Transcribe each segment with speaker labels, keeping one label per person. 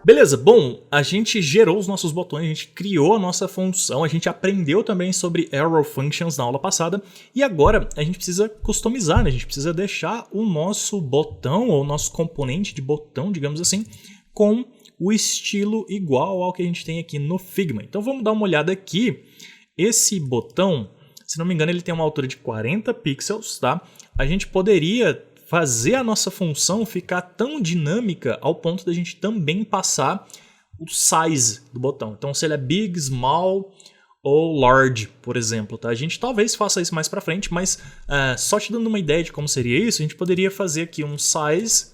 Speaker 1: Beleza, bom, a gente gerou os nossos botões, a gente criou a nossa função, a gente aprendeu também sobre arrow functions na aula passada e agora a gente precisa customizar, né? A gente precisa deixar o nosso botão ou o nosso componente de botão, digamos assim, com o estilo igual ao que a gente tem aqui no Figma. Então vamos dar uma olhada aqui. Esse botão, se não me engano, ele tem uma altura de 40 pixels, tá? A gente poderia fazer a nossa função ficar tão dinâmica ao ponto da gente também passar o size do botão. Então, se ele é big, small ou large, por exemplo. Tá? A gente talvez faça isso mais para frente, mas só te dando uma ideia de como seria isso, a gente poderia fazer aqui um size.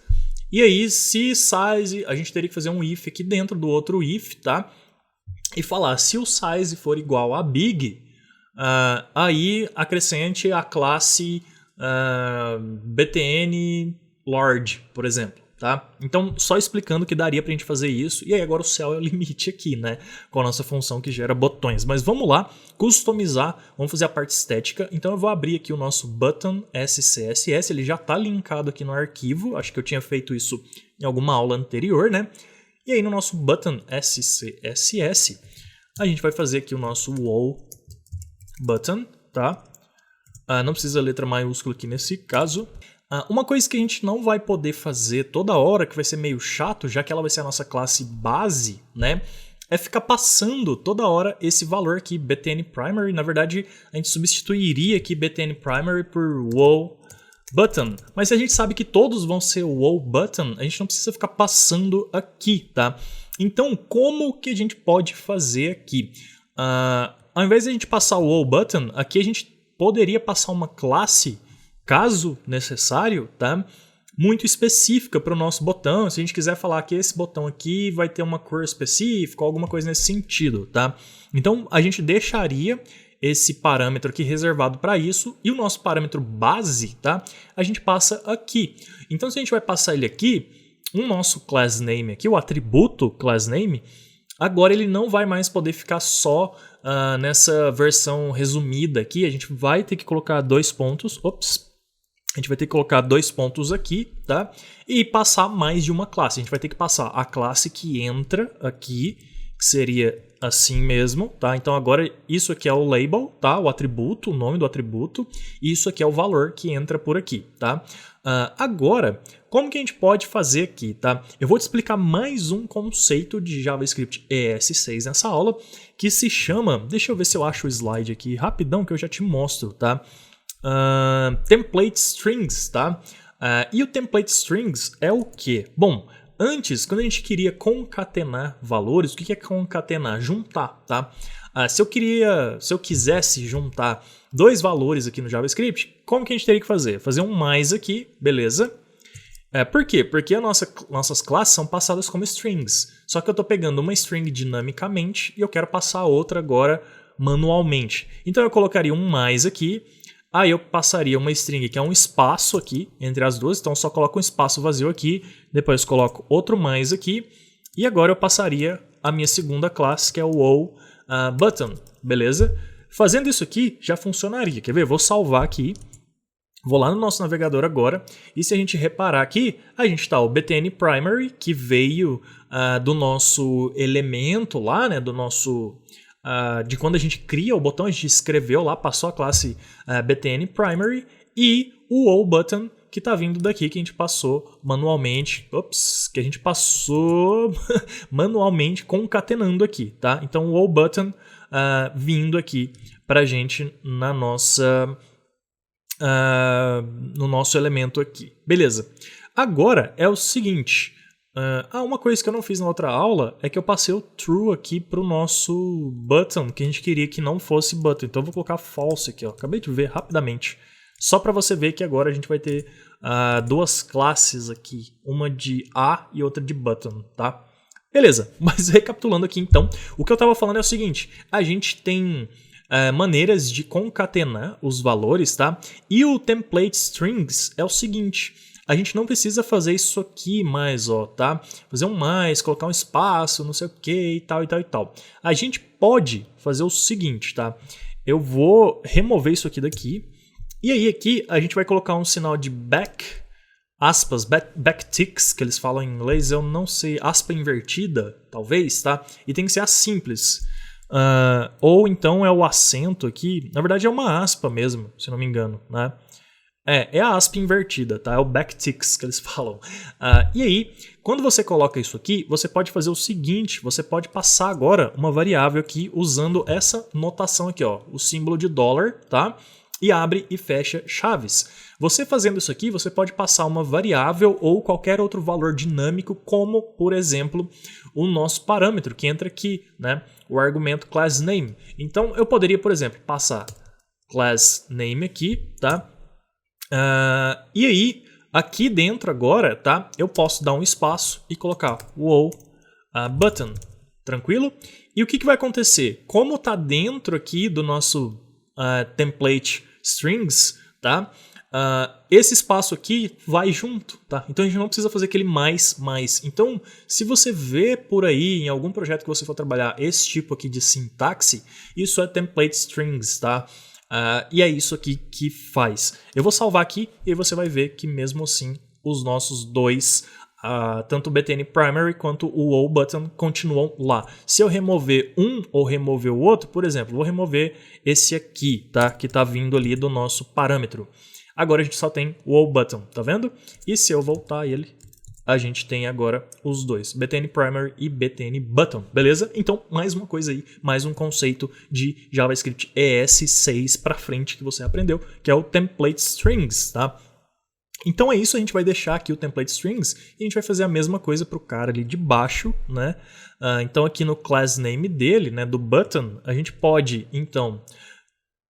Speaker 1: E aí, se size, a gente teria que fazer um if aqui dentro do outro if, tá? E falar, se o size for igual a big, aí acrescente a classe btn large, por exemplo, tá? Então, só explicando que daria pra gente fazer isso, e aí agora o céu é o limite aqui, né? Com a nossa função que gera botões. Mas vamos lá, customizar, vamos fazer a parte estética. Então eu vou abrir aqui o nosso button SCSS, ele já tá linkado aqui no arquivo, acho que eu tinha feito isso em alguma aula anterior, né? E aí no nosso button SCSS, a gente vai fazer aqui o nosso wall button, tá? Não precisa letra maiúscula aqui nesse caso. Uma coisa que a gente não vai poder fazer toda hora, que vai ser meio chato, já que ela vai ser a nossa classe base, né? É ficar passando toda hora esse valor aqui, btn primary. Na verdade, a gente substituiria aqui btn primary por wall button. Mas se a gente sabe que todos vão ser wall button, a gente não precisa ficar passando aqui, tá? Então, como que a gente pode fazer aqui? Ao invés de a gente passar o wall button, aqui a gente poderia passar uma classe, caso necessário, tá? Muito específica para o nosso botão. Se a gente quiser falar que esse botão aqui vai ter uma cor específica, alguma coisa nesse sentido, tá? Então a gente deixaria esse parâmetro aqui reservado para isso e o nosso parâmetro base, tá? A gente passa aqui. Então se a gente vai passar ele aqui, o nosso class name aqui, o atributo class name, agora ele não vai mais poder ficar só nessa versão resumida aqui. A gente vai ter que colocar dois pontos. Ops! A gente vai ter que colocar dois pontos aqui, tá? E passar mais de uma classe. A gente vai ter que passar a classe que entra aqui, que seria assim mesmo, tá? Então agora isso aqui é o label, tá? O atributo, o nome do atributo. E isso aqui é o valor que entra por aqui, tá? Agora, como que a gente pode fazer aqui, tá? Eu vou te explicar mais um conceito de JavaScript ES6 nessa aula, que se chama... Deixa eu ver se eu acho o slide aqui rapidão, que eu já te mostro, tá? Template Strings, tá? E o Template Strings é o quê? Bom, antes, quando a gente queria concatenar valores, o que é concatenar? Juntar, tá? Se eu quisesse juntar dois valores aqui no JavaScript, como que a gente teria que fazer? Fazer um mais aqui, beleza? Por quê? Porque nossas classes são passadas como strings. Só que eu estou pegando uma string dinamicamente e eu quero passar a outra agora manualmente. Então eu colocaria um mais aqui, aí eu passaria uma string que é um espaço aqui entre as duas, então eu só coloco um espaço vazio aqui, depois coloco outro mais aqui, e agora eu passaria a minha segunda classe, que é o wall button, beleza? Fazendo isso aqui já funcionaria, quer ver? Vou salvar aqui. Vou lá no nosso navegador agora, e se a gente reparar aqui, a gente está o btn primary, que veio do nosso elemento lá, né, do nosso... de quando a gente cria o botão, a gente escreveu lá, passou a classe btn primary, e o wall button, que está vindo daqui, que a gente passou manualmente, que a gente passou manualmente concatenando aqui, tá? Então o wall button vindo aqui para a gente na nossa... no nosso elemento aqui. Beleza. Agora é o seguinte. Uma coisa que eu não fiz na outra aula é que eu passei o true aqui para o nosso button, que a gente queria que não fosse button. Então eu vou colocar false aqui. Ó. Acabei de ver rapidamente. Só para você ver que agora a gente vai ter duas classes aqui. Uma de A e outra de button, tá? Beleza. Mas recapitulando aqui então, o que eu estava falando é o seguinte. A gente tem... maneiras de concatenar os valores, tá? E o template strings é o seguinte, a gente não precisa fazer isso aqui mais, ó, tá? Fazer um mais, colocar um espaço, não sei o que e tal e tal e tal. A gente pode fazer o seguinte, tá? Eu vou remover isso aqui daqui e aí aqui a gente vai colocar um sinal de back aspas, backticks, que eles falam em inglês, eu não sei, aspa invertida, talvez, tá? E tem que ser a simples. Ou então é o acento aqui, na verdade é uma aspa mesmo, se não me engano, né? É a aspa invertida, tá? É o backticks que eles falam. E aí, quando você coloca isso aqui, você pode fazer o seguinte, você pode passar agora uma variável aqui usando essa notação aqui, ó, o símbolo de dólar, tá? E abre e fecha chaves. Você fazendo isso aqui, você pode passar uma variável ou qualquer outro valor dinâmico, como, por exemplo, o nosso parâmetro que entra aqui, né? O argumento class name. Então, eu poderia, por exemplo, passar class name aqui, tá? E aí, aqui dentro agora, tá? Eu posso dar um espaço e colocar wow button, tranquilo? E o que vai acontecer? Como tá dentro aqui do nosso template strings, tá? Esse espaço aqui vai junto, tá? Então a gente não precisa fazer aquele mais. Então, se você vê por aí em algum projeto que você for trabalhar esse tipo aqui de sintaxe, isso é template strings, tá? E é isso aqui que faz. Eu vou salvar aqui e você vai ver que mesmo assim os nossos dois, tanto o btn primary quanto o wow button continuam lá. Se eu remover um ou remover o outro, por exemplo, vou remover esse aqui, tá? Que tá vindo ali do nosso parâmetro. Agora a gente só tem o wow button, tá vendo? E se eu voltar ele, a gente tem agora os dois, btn primary e btn button, beleza? Então, mais uma coisa aí, mais um conceito de JavaScript ES6 para frente que você aprendeu, que é o template strings, tá? Então é isso, a gente vai deixar aqui o template strings e a gente vai fazer a mesma coisa para o cara ali de baixo, né? Então aqui no class name dele, né, do button, a gente pode, então,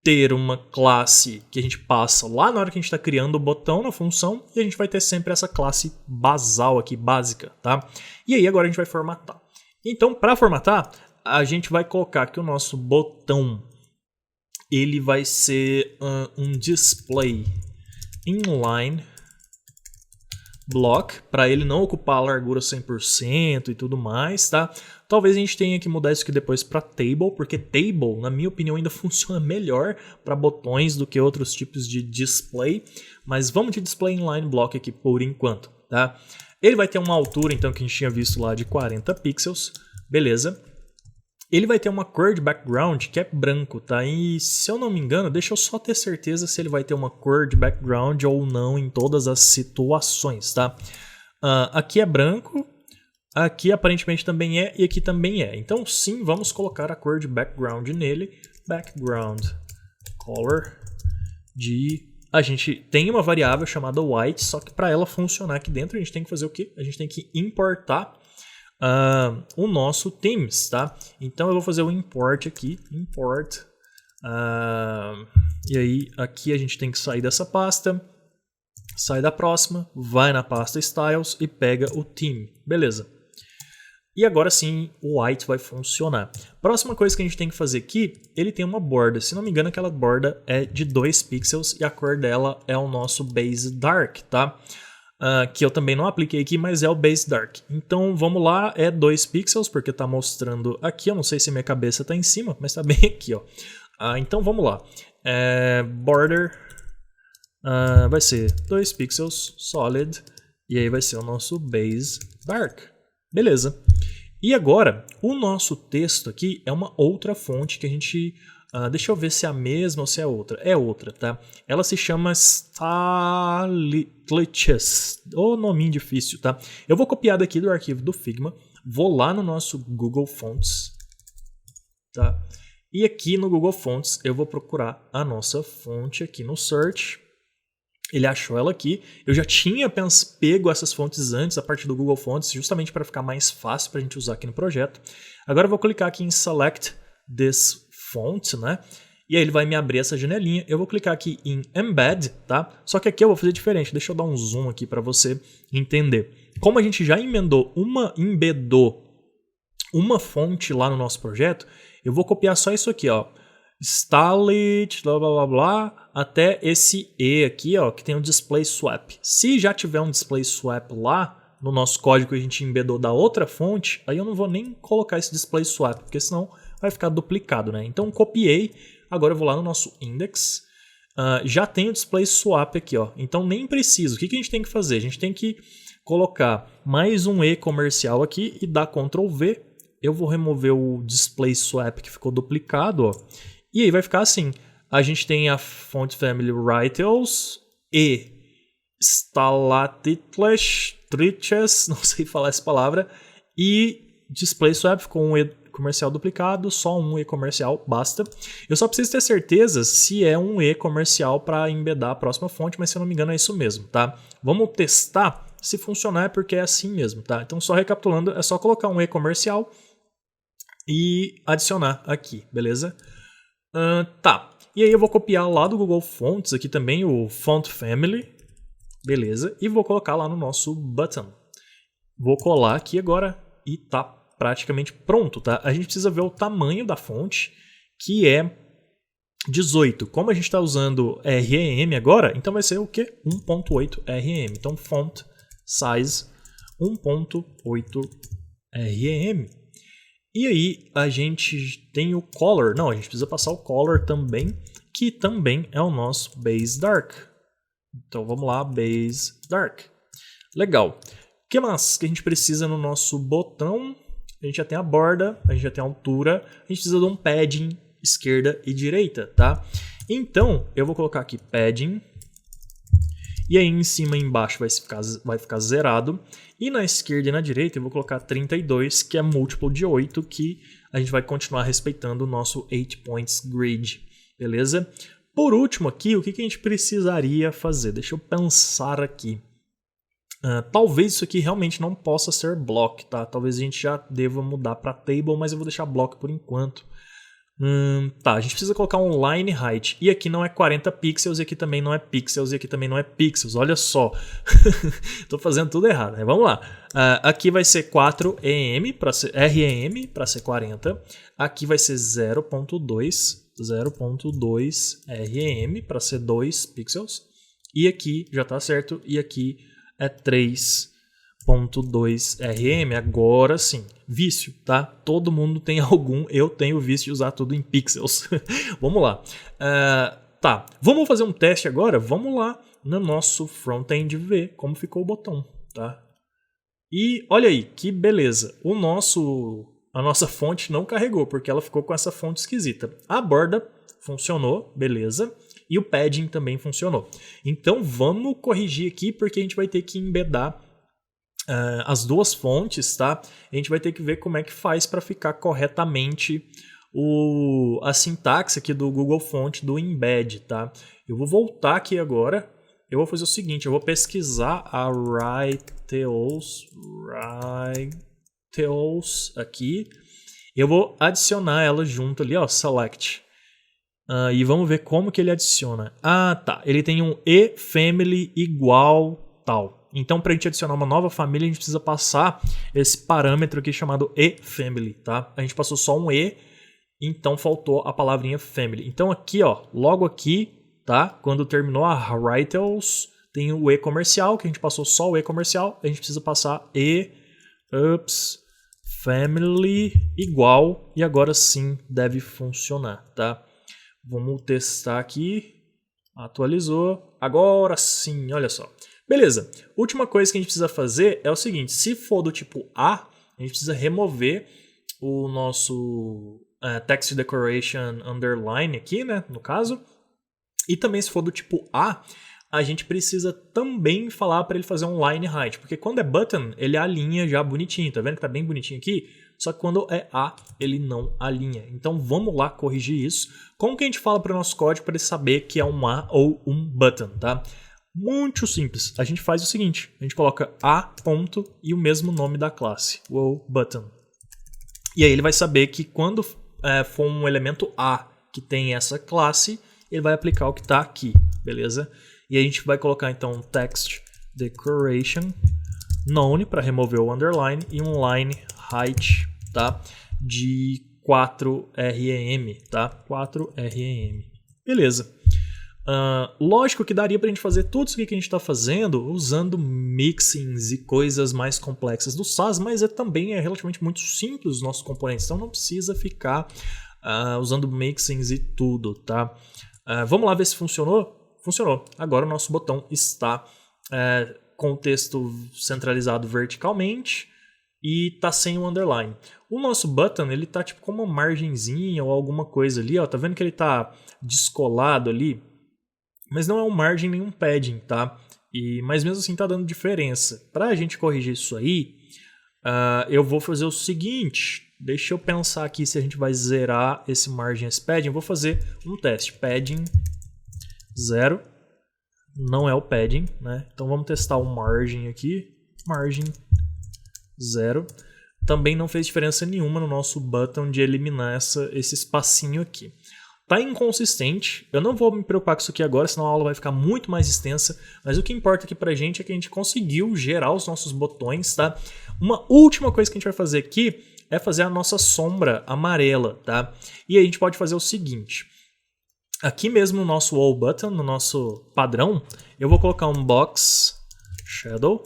Speaker 1: ter uma classe que a gente passa lá na hora que a gente está criando o botão na função e a gente vai ter sempre essa classe basal aqui, básica, tá? E aí agora a gente vai formatar. Então, para formatar, a gente vai colocar que o nosso botão ele vai ser um display inline block, para ele não ocupar a largura 100% e tudo mais, tá? Talvez a gente tenha que mudar isso aqui depois para table, porque table, na minha opinião, ainda funciona melhor para botões do que outros tipos de display, mas vamos de display inline block aqui por enquanto, tá? Ele vai ter uma altura, então, que a gente tinha visto lá de 40 pixels, beleza? Ele vai ter uma cor de background que é branco, tá? E se eu não me engano, deixa eu só ter certeza se ele vai ter uma cor de background ou não em todas as situações, tá? Aqui é branco, aqui aparentemente também é e aqui também é. Então sim, vamos colocar a cor de background nele. Background color de... A gente tem uma variável chamada white, só que para ela funcionar aqui dentro a gente tem que fazer o quê? A gente tem que importar o nosso themes, tá? Então eu vou fazer o import aqui, import, e aí aqui a gente tem que sair dessa pasta, sai da próxima, vai na pasta styles e pega o theme, beleza? E agora sim o white vai funcionar. Próxima coisa que a gente tem que fazer aqui, ele tem uma borda, se não me engano aquela borda é de 2 pixels e a cor dela é o nosso base dark, tá? Que eu também não apliquei aqui, mas é o base dark. Então vamos lá, é 2 pixels, porque está mostrando aqui, eu não sei se minha cabeça está em cima, mas está bem aqui, ó. Então vamos lá, border vai ser 2 pixels, solid, e aí vai ser o nosso base dark, beleza. E agora, o nosso texto aqui é uma outra fonte que a gente... deixa eu ver se é a mesma ou se é outra. É outra, tá? Ela se chama Stylitches. Ô, nominho difícil, tá? Eu vou copiar daqui do arquivo do Figma. Vou lá no nosso Google Fonts. Tá? E aqui no Google Fonts eu vou procurar a nossa fonte aqui no Search. Ele achou ela aqui. Eu já tinha pego essas fontes antes a partir do Google Fonts, justamente para ficar mais fácil para a gente usar aqui no projeto. Agora eu vou clicar aqui em Select This Font, né? E aí ele vai me abrir essa janelinha. Eu vou clicar aqui em Embed, tá? Só que aqui eu vou fazer diferente. Deixa eu dar um zoom aqui para você entender. Como a gente já embedou uma fonte lá no nosso projeto, eu vou copiar só isso aqui, ó. Stylit, blá blá blá blá, até esse E aqui, ó, que tem um display swap. Se já tiver um display swap lá no nosso código que a gente embedou da outra fonte, aí eu não vou nem colocar esse display swap, porque senão vai ficar duplicado, né? Então copiei, agora eu vou lá no nosso index, já tem o display swap aqui, ó. Então nem preciso. O que a gente tem que fazer? A gente tem que colocar mais um E comercial aqui e dar Ctrl V. Eu vou remover o display swap que ficou duplicado, ó. E aí vai ficar assim. A gente tem a font family Writels e Stalatitles, não sei falar essa palavra, e display swap ficou um E comercial duplicado, só um E comercial, basta. Eu só preciso ter certeza se é um E comercial para embedar a próxima fonte, mas se eu não me engano é isso mesmo, tá? Vamos testar. Se funcionar é porque é assim mesmo, tá? Então só recapitulando, é só colocar um E comercial e adicionar aqui, beleza? Tá. E aí eu vou copiar lá do Google Fonts aqui também o Font Family, beleza? E vou colocar lá no nosso button. Vou colar aqui agora e tá praticamente pronto, tá? A gente precisa ver o tamanho da fonte, que é 18. Como a gente está usando REM agora, então vai ser o quê? 1.8 REM. Então font size 1.8 REM. E aí a gente tem o color. Não, a gente precisa passar o color também, que também é o nosso base dark. Então vamos lá, base dark. Legal. O que mais que a gente precisa no nosso botão? A gente já tem a borda, a gente já tem a altura, a gente precisa de um padding esquerda e direita, tá? Então eu vou colocar aqui padding. E aí em cima e embaixo vai ficar zerado. E na esquerda e na direita eu vou colocar 32, que é múltiplo de 8, que a gente vai continuar respeitando o nosso 8 points grid, beleza? Por último aqui, o que a gente precisaria fazer? Deixa eu pensar aqui. Talvez isso aqui realmente não possa ser block, tá? Talvez a gente já deva mudar para table, mas eu vou deixar block por enquanto. Tá, a gente precisa colocar um line height. E aqui não é 40 pixels, e aqui também não é pixels, e aqui também não é pixels. Olha só. Tô fazendo tudo errado, né? Vamos lá. Aqui vai ser 4 EM para ser REM para ser 40. Aqui vai ser 0.2 REM para ser 2 pixels. E aqui já tá certo. E aqui é 3.2 RM. Agora sim, vício, tá? Todo mundo tem algum, eu tenho vício de usar tudo em pixels. Vamos lá. Tá, vamos fazer um teste agora? Vamos lá no nosso front-end ver como ficou o botão, tá? E olha aí, que beleza. A nossa fonte não carregou, porque ela ficou com essa fonte esquisita. A borda funcionou, beleza. E o padding também funcionou. Então vamos corrigir aqui, porque a gente vai ter que embedar as duas fontes, tá? A gente vai ter que ver como é que faz para ficar corretamente a sintaxe aqui do Google Font do embed, tá? Eu vou voltar aqui agora. Eu vou fazer o seguinte, eu vou pesquisar a Writels aqui. Eu vou adicionar ela junto ali, ó, select. E vamos ver como que ele adiciona. Tá. Ele tem um e-family igual tal. Então, para a gente adicionar uma nova família, a gente precisa passar esse parâmetro aqui chamado e-family, tá? A gente passou só um e, então faltou a palavrinha family. Então aqui, ó, logo aqui, tá? Quando terminou a Writels, tem o e comercial, que a gente passou só o e comercial. A gente precisa passar family igual, e agora sim deve funcionar, tá? Vamos testar aqui. Atualizou. Agora sim, olha só. Beleza. Última coisa que a gente precisa fazer é o seguinte. Se for do tipo A gente precisa remover o nosso text decoration underline aqui, né? No caso. E também se for do tipo a gente precisa também falar para ele fazer um line height. Porque quando é button, ele alinha já bonitinho. Tá vendo que tá bem bonitinho aqui? Só que quando é ele não alinha. Então vamos lá corrigir isso. Como que a gente fala para o nosso código para ele saber que é um A ou um button, tá? Muito simples. A gente faz o seguinte. A gente coloca A ponto e o mesmo nome da classe. O button. E aí ele vai saber que quando for um elemento A que tem essa classe, ele vai aplicar o que está aqui. Beleza? E a gente vai colocar então text decoration none para remover o underline e um line height, tá? De 4 REM, tá? 4 REM. Beleza. Lógico que daria para a gente fazer tudo isso que a gente está fazendo usando mixins e coisas mais complexas do SAS, mas também é relativamente muito simples os nossos componentes, então não precisa ficar usando mixins e tudo, tá? Vamos lá ver se funcionou? Funcionou. Agora o nosso botão está com o texto centralizado verticalmente e está sem o underline. O nosso button, ele tá tipo com uma margenzinha ou alguma coisa ali, ó. Tá vendo que ele tá descolado ali? Mas não é um margem nem um padding, tá? Mas mesmo assim tá dando diferença. Para a gente corrigir isso aí, eu vou fazer o seguinte. Deixa eu pensar aqui se a gente vai zerar esse margin as padding. Eu vou fazer um teste. Padding 0. Não é o padding, né? Então vamos testar o margin aqui. Margin 0. Também não fez diferença nenhuma no nosso button de eliminar esse espacinho aqui. Tá inconsistente, eu não vou me preocupar com isso aqui agora, senão a aula vai ficar muito mais extensa, mas o que importa aqui pra gente é que a gente conseguiu gerar os nossos botões, tá? Uma última coisa que a gente vai fazer aqui é fazer a nossa sombra amarela, tá? E aí a gente pode fazer o seguinte, aqui mesmo no nosso All Button, no nosso padrão, eu vou colocar um Box Shadow,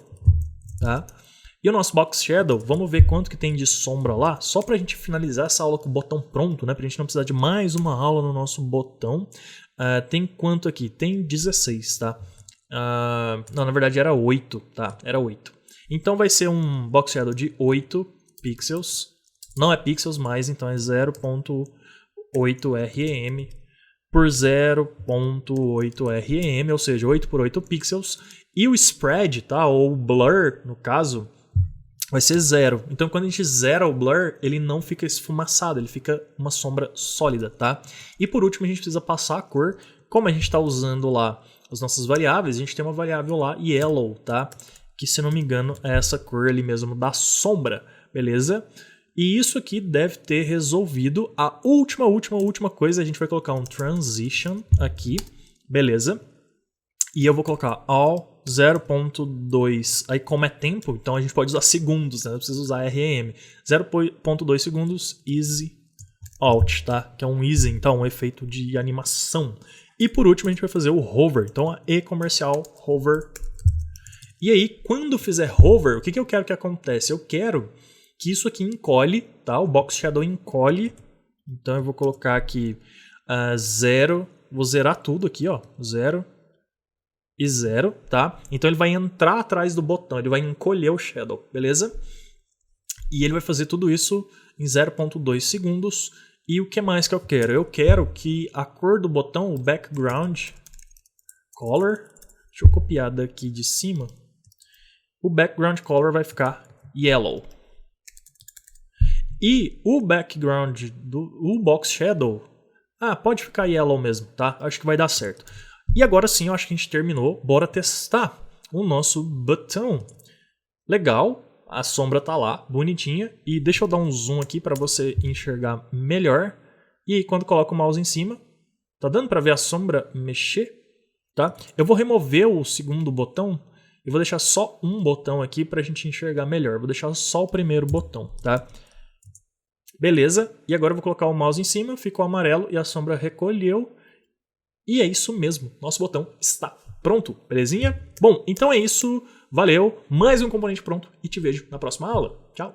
Speaker 1: tá? E o nosso Box Shadow, vamos ver quanto que tem de sombra lá, só pra gente finalizar essa aula com o botão pronto, né? Pra gente não precisar de mais uma aula no nosso botão. Tem quanto aqui? Tem 16, tá? Não, na verdade era 8, tá? Era 8. Então vai ser um Box Shadow de 8 pixels. Não é pixels mais, então é 0.8 rem por 0.8 rem, ou seja, 8 por 8 pixels. E o spread, tá? Ou blur, no caso, vai ser 0. Então quando a gente zera o blur, ele não fica esfumaçado, ele fica uma sombra sólida, tá? E por último a gente precisa passar a cor. Como a gente está usando lá as nossas variáveis, a gente tem uma variável lá, yellow, tá? Que se não me engano é essa cor ali mesmo da sombra, beleza? E isso aqui deve ter resolvido a última coisa. A gente vai colocar um transition aqui, beleza? E eu vou colocar all 0.2, aí como é tempo, então a gente pode usar segundos, né? Não precisa usar rem. 0.2 segundos, easy out, tá? Que é um easy, então um efeito de animação. E por último a gente vai fazer o hover, então a E comercial, hover. E aí, quando fizer hover, o que eu quero que aconteça? Eu quero que isso aqui encolhe, tá? O Box Shadow encolhe, então eu vou colocar aqui 0, vou zerar tudo aqui, ó, 0 e 0, tá? Então ele vai entrar atrás do botão, ele vai encolher o Shadow, beleza? E ele vai fazer tudo isso em 0.2 segundos. E o que mais que eu quero? Eu quero que a cor do botão, o background color, deixa eu copiar daqui de cima, o background color vai ficar yellow. E o background do Box Shadow, pode ficar yellow mesmo, tá? Acho que vai dar certo. E agora sim, eu acho que a gente terminou. Bora testar o nosso botão. Legal, a sombra tá lá, bonitinha. E deixa eu dar um zoom aqui para você enxergar melhor. E aí, quando coloco o mouse em cima, tá dando para ver a sombra mexer? Tá? Eu vou remover o segundo botão e vou deixar só um botão aqui para a gente enxergar melhor. Vou deixar só o primeiro botão, tá? Beleza, e agora eu vou colocar o mouse em cima, ficou amarelo e a sombra recolheu. E é isso mesmo, nosso botão está pronto, belezinha? Bom, então é isso, valeu, mais um componente pronto e te vejo na próxima aula. Tchau!